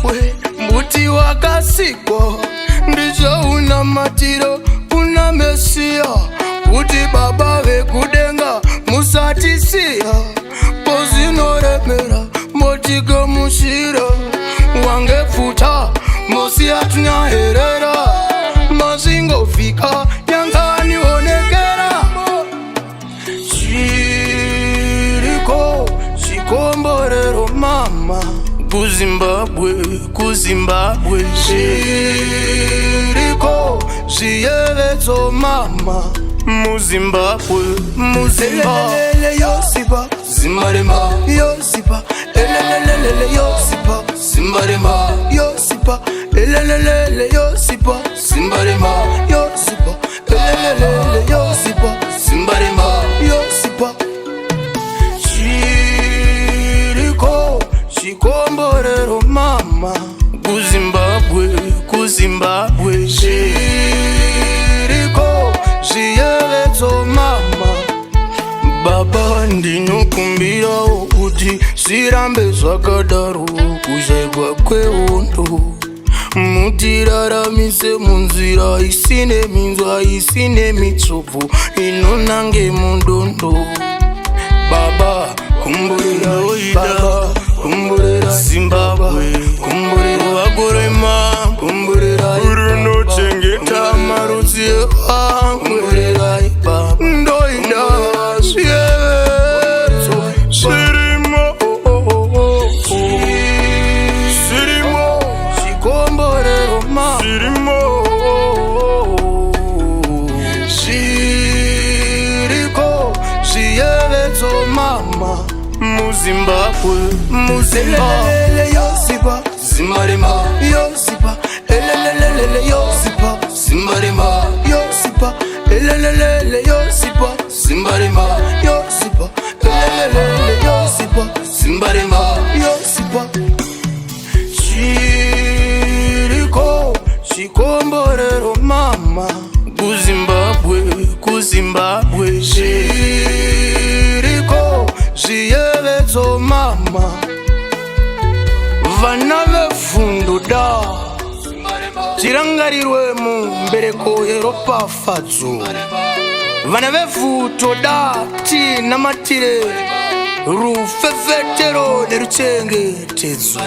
Zimbabwe mbuti wakasikwa ndicho una matiro una Mesia kuti baba vekudenga musatisiya pozinoremera motika mushira wange futa mosi atunyaherera mazingofika yangani onekera chiriko chikomborero mama kuZimbabwe kuZimbabwe chiriko chiyevetso mama muZimbabwe muZimbabwe yosipa Zimbarema yosipa elelelele yosipa Zimbarema yosipa elelelele yosipa Zimbarema yosipa elelelele yosipa Zimbarema yosipa chiriko chikomborero mama kuZimbabwe kuZimbabwe chiriko chiyevetso mama baba ndinokumbira kuti zvirambe zvakadaro kushaikwa kwehondo mutiraramise munzira isine minzwa isine mitsvobvu inonange mundondo baba kumburira baba kumburira Zimbabwe kumburira vakurema kumburira urunochengeta marudzi evangu baba ndoida zviyevetso zvirimo zvirimo chikomborero mama zvirimo zviriko zviyevetso mama muZimbabwe muZimbabwe yosipa Zimbarema yosipa elelelele yosipa Zimbarema yosipa elelelele yosipa Zimbarema yosipa elelelele yosipa Zimbarema yosipa chiriko chikomborero mama kuZimbabwe kuZimbabwe chiriko chiyevetso mama vana vefundo da tirangarirwe mumbereko yeropafadzo vana vefuto da tinamatire rufefetero neruchengetedzo